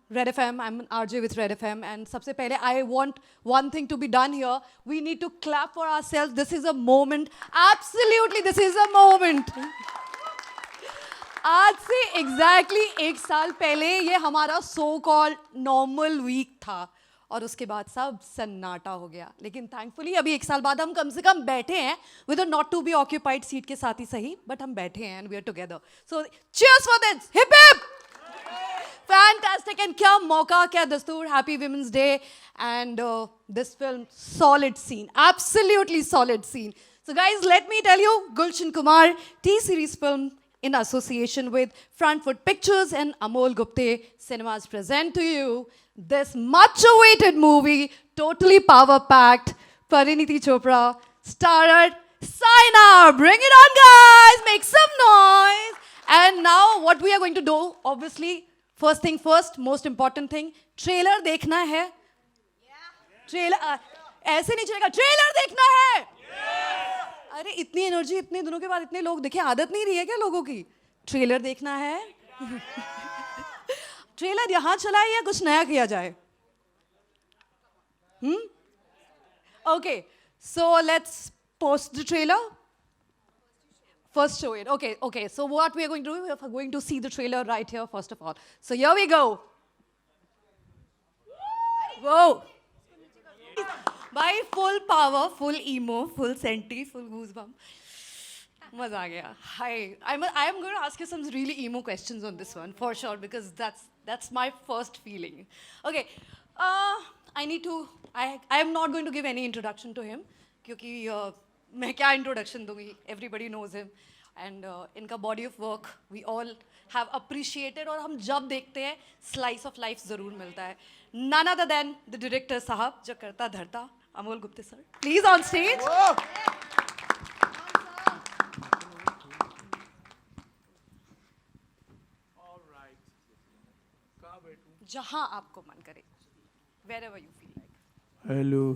Red FM. I'm an RJ with Red FM. And सबसे पहले, I want one thing to be done here. We need to clap for ourselves. This is a moment. Absolutely, this is a moment. आज से exactly एक साल पहले ये हमारा so called normal week था और उसके बाद सब सन्नाटा हो गया. लेकिन thankfully अभी एक साल बाद हम कम से कम बैठे हैं with a not to be occupied seat के साथ ही सही, but हम बैठे हैं and we are together. So cheers for this. Hip hip. Fantastic. And क्या मौका, क्या दस्तूर. Happy Women's Day. And this film, solid scene. Absolutely solid scene. So guys, let me tell you, Gulshan Kumar, T-Series film in association with Front Foot Pictures and Amol Gupte Cinemas present to you this much-awaited movie, totally power-packed, Pariniti Chopra, starred Saina. Bring it on, guys! Make some noise! And now what we are going to do, obviously, first thing first, most important thing, trailer देखना है. Trailer ऐसे नहीं चलेगा. Trailer देखना है. अरे इतनी energy इतने दिनों के बाद इतने लोग देखे, आदत नहीं रही है क्या लोगों की? ट्रेलर देखना है. ट्रेलर यहाँ चला है या कुछ नया किया जाए? Okay, so let's post the trailer. First show it. Okay. So what we are going to do, we are going to see the trailer right here first of all. So here we go. Whoa. By full power, full emo, full senti, full goosebump. मजा आ गया. Hi. I am going to ask you some really emo questions on this one for sure because that's my first feeling. Okay. I am not going to give any introduction to him क्योंकि मैं क्या introduction दूंगी. Everybody knows him and इनका body of work we all have appreciated और हम जब देखते हैं स्लाइस ऑफ लाइफ ज़रूर मिलता है. None other than the director साहब जो करता धरता, Amol Gupte sir, please on stage. जहां आपको मन करे, wherever you feel like. Hello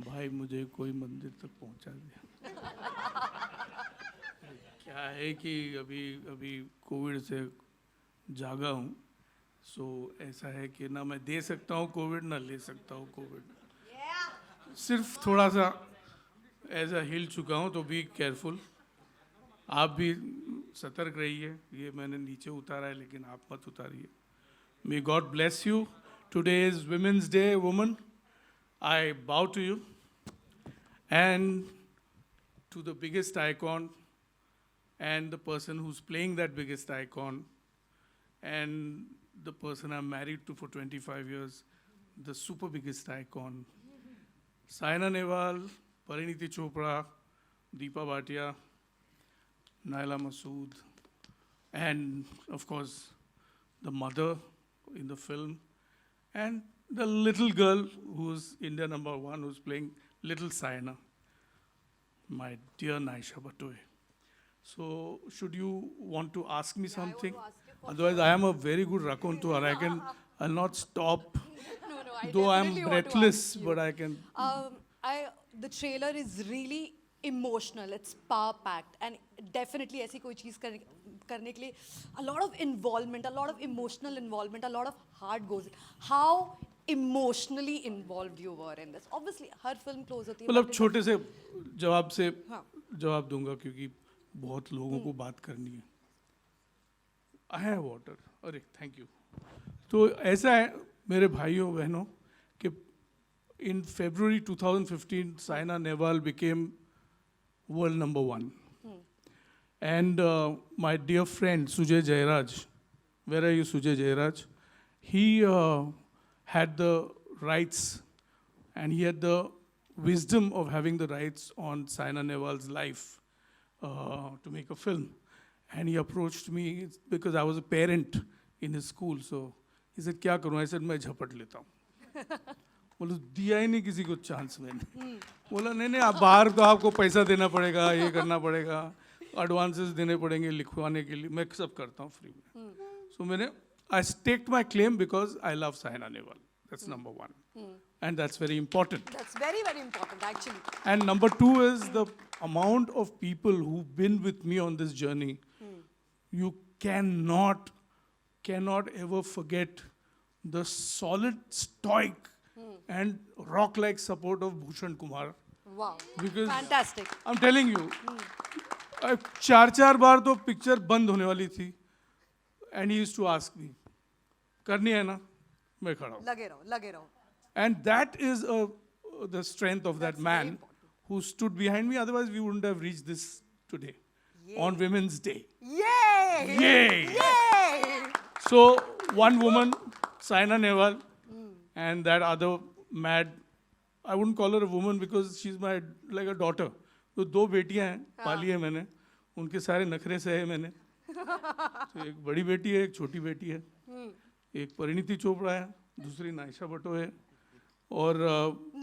भाई, मुझे कोई मंदिर तक पहुंचा दिया. क्या है कि अभी कोविड से जागा हूँ. सो ऐसा है कि ना मैं दे सकता हूँ कोविड, ना ले सकता हूँ कोविड. सिर्फ थोड़ा सा ऐसा हिल चुका हूँ, तो बी केयरफुल. आप भी सतर्क रहिए. ये मैंने नीचे उतारा है लेकिन आप मत उतारिए. May God bless you. Today is women's day. Woman, I bow to you and to the biggest icon and the person who's playing that biggest icon and the person I'm married to for 25 years, the super biggest icon, Saina Nehwal, Pariniti Chopra, Deepa Bhatia, Naila Masood, and of course the mother in the film, and the little girl who's India #1, who's playing little Saina, my dear Naisha Batoy. So, should you want to ask me something? Otherwise, I am a very good raconteur. I'll not stop. No, I Though I'm definitely want to breathless, ask you. but I can. The trailer is really emotional. It's power packed, and definitely ऐसी कोई चीज़ करने के लिए a lot of involvement, a lot of emotional involvement, a lot of heart goes in. How emotionally involved you were in this? Obviously, her film close होती है. मतलब but it छोटे से जवाब से हाँ. जवाब दूंगा क्योंकि बहुत लोगों को बात करनी है. I have water. अरे थैंक यू. तो ऐसा है मेरे भाइयों बहनों कि in February 2015 Saina Nehwal became world #1. And my dear friend Sujay Jairaj, where are you Sujay Jairaj? He had the rights and he had the wisdom of having the rights on Saina Nehwal's life to make a film. And he approached me because I was a parent in his school. So he said, क्या करूँ? I said, मैं झपट लेता हूँ. बोलो दिया ही नहीं किसी को चांस मैंने. बोला नहीं आप बाहर तो आपको पैसा देना पड़ेगा, ये करना पड़ेगा, एडवांसेस देने पड़ेंगे लिखवाने के लिए. मैं सब करता हूँ फ्री में. सो मैंने I staked my claim because I love Saina Nehwal. That's #1. And that's very important. That's very, very important actually. And #2 is the amount of people who've been with me on this journey. You cannot cannot ever forget the solid, stoic, and rock-like support of Bhushan Kumar. Wow. Because Fantastic. I'm telling you, 4 तो picture बंद होने वाली थी, and he used to ask me, करनी है ना, मैं खड़ा हूँ. लगे रहो. And that is the strength of that man who stood behind me. Otherwise, we wouldn't have reached this today on Women's Day. Yay! Yay! Yay! So one woman, Saina Nehwal, and that other mad, I wouldn't call her a woman because she's my like a daughter. तो 2 बेटियां हैं, पाली है मैंने, उनके सारे नखरे सहे मैंने. तो एक बड़ी बेटी है, एक छोटी बेटी है, एक परिणीति चोपड़ा है, दूसरी नायशा भट्टो है, और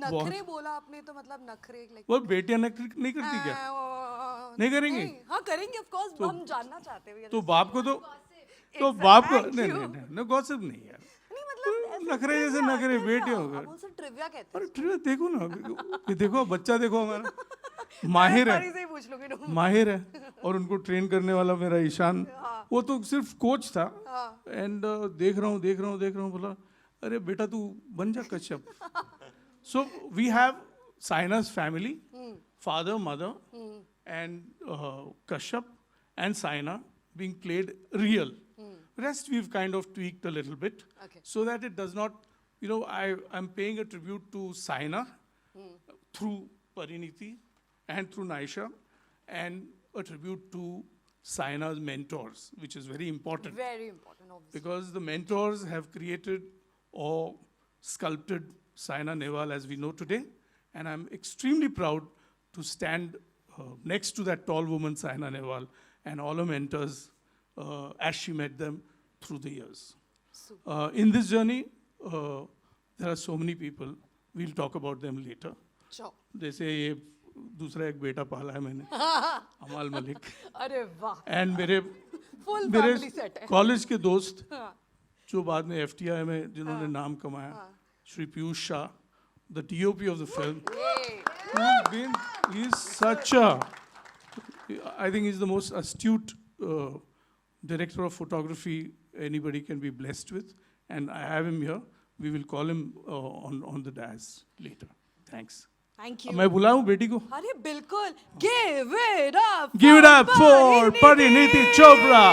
नखरे बोला आपने तो मतलब नखरे like वो बेटियां नखरे नहीं करती क्या? नहीं करेंगी? हाँ करेंगे of course. हम जानना चाहते हैं. तो बाप को तो बाप को नहीं गॉसिप नहीं यार. नहीं मतलब नखरे जैसे नखरे बेटियों का. हम उनसे ट्रिविया कहते अरे ट्रिविया देखो ना, ये देखो बच्चा देखो हमारा माहिर हैं. है, से ही पूछ लोगे ना. माहिर है, और उनको ट्रेन करने वाला मेरा ईशान, वो तो सिर्फ कोच था. एंड देख रहा हूँ बोला अरे बेटा तू बन जा Kashyap. So we have Saina's family, father, mother, and Kashyap and Saina being played real. Rest we've kind of tweaked a little bit, Okay. so that it does not, I'm paying a tribute to Saina through Pariniti and through Naisha, and a tribute to Saina's mentors, which is very important. Very important, obviously. Because the mentors have created or sculpted Saina Nehwal as we know today. And I'm extremely proud to stand next to that tall woman, Saina Nehwal, and all her mentors as she met them through the years. In this journey, there are so many people. We'll talk about them later. Sure. जैसे ये दूसरा एक बेटा पाला है मैंने, अमाल मलिक. अरे वाह. एंड मेरे Full मेरे family set है. कॉलेज के दोस्त जो बाद में FTI में जिन्होंने नाम कमाया, Shri Piyush Shah, the DOP of the film, he's such a, I think he's the most astute director of photography anybody can be blessed with, and I have him here. We will call him on the dais later. Thanks. Thank you. मैं बुलाऊं बेटी को? अरे बिल्कुल. Give it up. Give it up for Pariniti Chopra.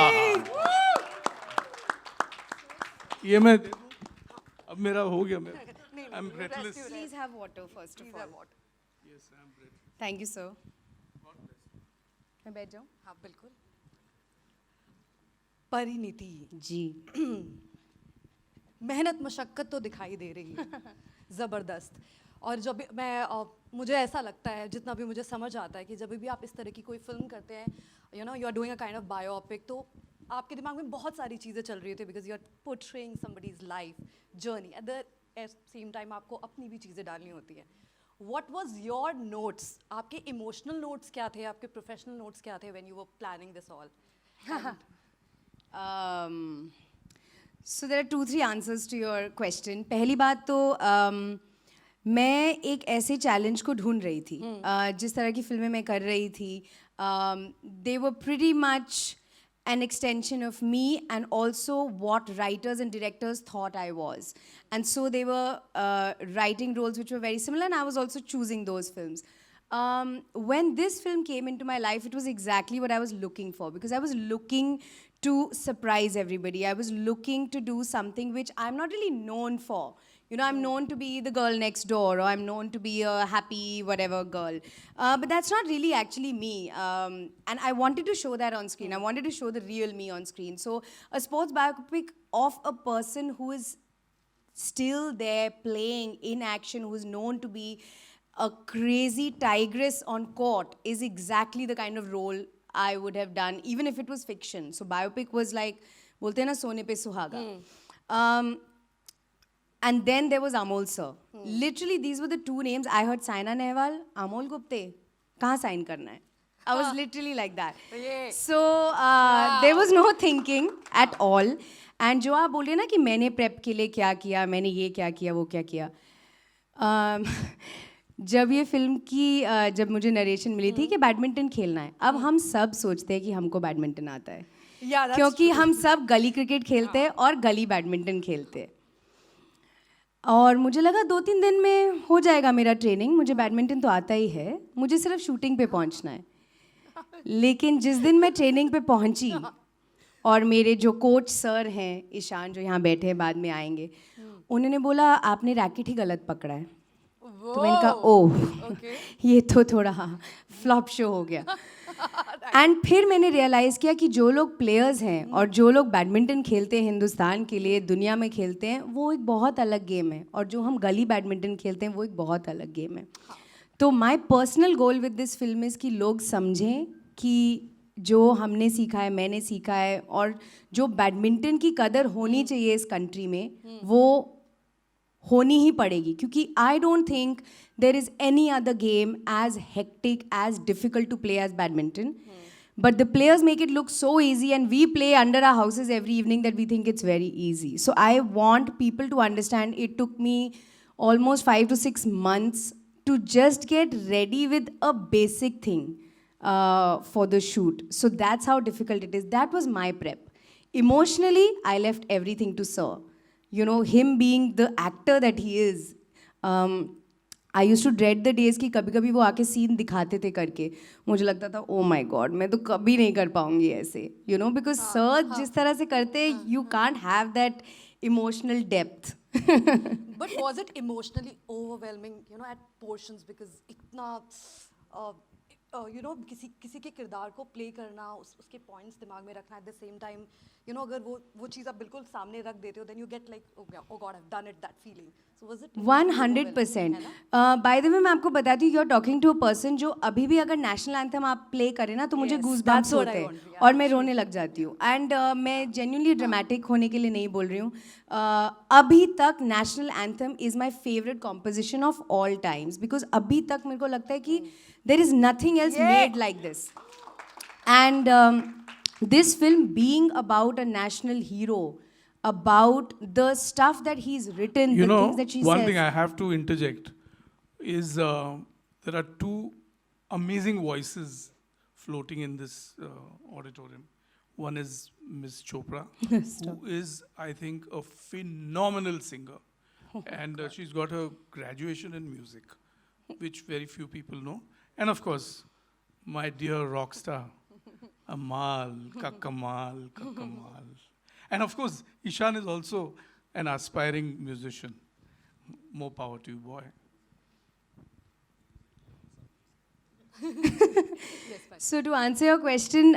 ये मैं अब मेरा हो गया. मैं I'm breathless. Please have water first of all. Yes, I'm breathless. Thank you, sir. मैं बैठ जाऊँ? हाँ बिल्कुल. परिणीति जी. मेहनत मशक्कत तो दिखाई दे रही है. ज़बरदस्त. और जब भी मैं मुझे ऐसा लगता है, जितना भी मुझे समझ आता है कि जब भी आप इस तरह की कोई फिल्म करते हैं, you are doing a kind of biopic, तो आपके दिमाग में बहुत सारी चीज़ें चल रही होती है, because you are portraying somebody's life journey. At the same time आपको अपनी भी चीज़ें डालनी होती है. What was your notes? आपके इमोशनल नोट्स क्या थे? आपके प्रोफेशनल नोट्स क्या थे when you were planning this all? So there are 2-3 answers to your question. पहली बात तो मैं एक ऐसे चैलेंज को ढूंढ रही थी जिस तरह की फिल्में मैं कर रही थी. They were pretty much an extension of me and also what writers and directors thought I was. And so they were writing roles which were very similar, and I was also choosing those films. When this film came into my life, it was exactly what I was looking for, because I was looking to surprise everybody. I was looking to do something which I'm not really known for. I'm known to be the girl next door, or I'm known to be a happy whatever girl. But that's not really actually me. And I wanted to show that on screen. I wanted to show the real me on screen. So a sports biopic of a person who is still there playing in action, who is known to be a crazy tigress on court, is exactly the kind of role I would have done, even if it was fiction. So biopic was like, bolte na sone pe suhaga. And then there was Amol sir. Literally, these were the 2 names. I heard Saina Nehwal, Amol Gupte. Kahan sign karna hai? I was literally like that. So there was no thinking at all. And जो आप बोल रहे हैं ना कि मैंने prep के लिए क्या किया, मैंने ये क्या किया, वो क्या किया. जब ये फिल्म की जब मुझे नरेशन मिली थी कि बैडमिंटन खेलना है, अब हम सब सोचते हैं कि हमको बैडमिंटन आता है. Yeah, that's क्योंकि हम सब गली क्रिकेट खेलते हैं और गली बैडमिंटन खेलते हैं. और मुझे लगा 2-3 दिन में हो जाएगा मेरा ट्रेनिंग. मुझे बैडमिंटन तो आता ही है, मुझे सिर्फ शूटिंग पे पहुंचना है. लेकिन जिस दिन मैं ट्रेनिंग पे पहुंची और मेरे जो कोच सर हैं ईशान, जो यहाँ बैठे हैं, बाद में आएंगे, उन्होंने बोला आपने रैकेट ही गलत पकड़ा है. तो मैंने कहा ओह, ये तो थोड़ा फ्लॉप शो हो गया. एंड फिर मैंने रियलाइज़ किया कि जो लोग प्लेयर्स हैं और जो लोग बैडमिंटन खेलते हैं हिंदुस्तान के लिए, दुनिया में खेलते हैं, वो एक बहुत अलग गेम है. और जो हम गली बैडमिंटन खेलते हैं वो एक बहुत अलग गेम है. तो my personal goal with this film is कि लोग समझें कि जो हमने सीखा है, मैंने सीखा है, और जो बैडमिंटन की कदर होनी चाहिए इस कंट्री में, वो होनी ही पड़ेगी. क्योंकि I don't think there is any other game as hectic, as difficult to play as badminton. But the players make it look so easy, and we play under our houses every evening that we think it's very easy. So I want people to understand it took me almost 5 to 6 months to just get ready with a basic thing for the shoot. So that's how difficult it is. That was my prep. Emotionally, I left everything to Sir. You know, him being the actor that he is. I use to dread the days कि कभी कभी वो आके scene दिखाते थे करके, मुझे लगता था ओ माई गॉड मैं तो कभी नहीं कर पाऊंगी ऐसे, यू नो, बिकॉज सर जिस तरह से करते you can't have that emotional depth. But was it emotionally overwhelming, you know, at portions, because इतना you know, किसी के किरदार को प्ले करना, उसके पॉइंट्स दिमाग में रखना, at the same time, you know, अगर वो चीज़ आप बिल्कुल सामने रख देते हो, then you get like oh God I have done it, that feeling. So was it 100%. By the way मैं आपको बताती हूँ, you are talking to a person जो अभी भी अगर नेशनल एंथम आप प्ले करें ना तो मुझे Yes, goose that's bumps what होते I हैं want, yeah, और मैं रोने लग जाती हूँ. एंड मैं जेन्युइनली ड्रामेटिक होने के लिए नहीं बोल रही हूँ. अभी तक national anthem is my favourite composition of all times, because अभी तक मेरे को लगता है कि there is nothing else made like this. And this film being about a national hero, about the stuff that he's written, You the know, things that she one says. thing I have to interject is there are two amazing voices floating in this auditorium. One is Miss Chopra, who is, I think, a phenomenal singer. And she's got her graduation in music, which very few people know. And of course, my dear rock star, Amal, Kakamal, Kakamal. And of course, Ishan is also an aspiring musician. More power to you, boy. So to answer your question,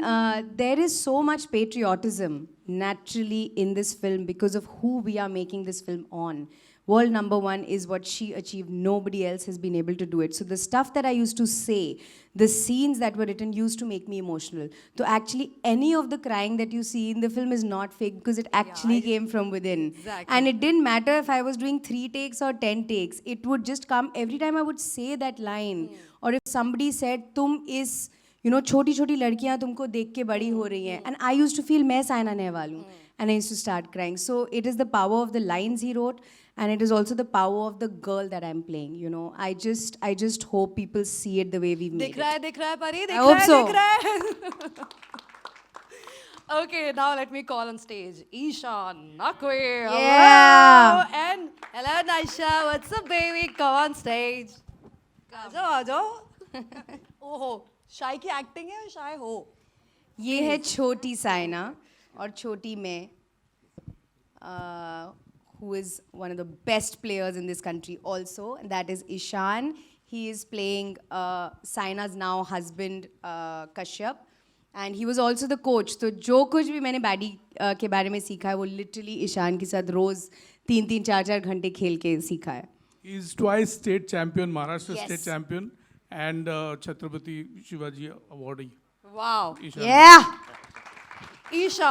there is so much patriotism naturally in this film because of who we are making this film on. World number one is what she achieved. Nobody else has been able to do it. So the stuff that I used to say, the scenes that were written used to make me emotional. So actually any of the crying that you see in the film is not fake because it actually came from within. Exactly. And it didn't matter if I was doing 3 takes or 10 takes. It would just come every time I would say that line. Or if somebody said, "Tum is, you know, छोटी छोटी लड़कियाँ तुमको देख के बड़ी हो रही हैं," and I used to feel मैं साइना नेहवाल हूँ, and I used to start crying. So it is the power of the lines he wrote, and it is also the power of the girl that I'm playing. You know, I just hope people see it the way we've made it. दिख रहा है परी, I दिख hope रहा है, so. दिख रहा है. Okay, now let me call on stage Ishan Nakwe. Yeah. And hello Naisha, what's up baby? Come on stage. आ जाओ. ओहो, शाय की एक्टिंग है, शाय हो. ये है छोटी साइना और छोटी मैं, who is one of the best players in this country also, and that is Ishan. He is playing Saina's now husband Kashyap, and he was also the coach. तो जो कुछ भी मैंने बैडी के बारे में सीखा है वो literally ईशान के साथ रोज 3-3, 4-4 घंटे खेल के सीखा है. He's twice state champion, Maharashtra Yes. state champion, and Chhatrapati Shivaji awardee. Wow. Ishan. Yeah. Ishan.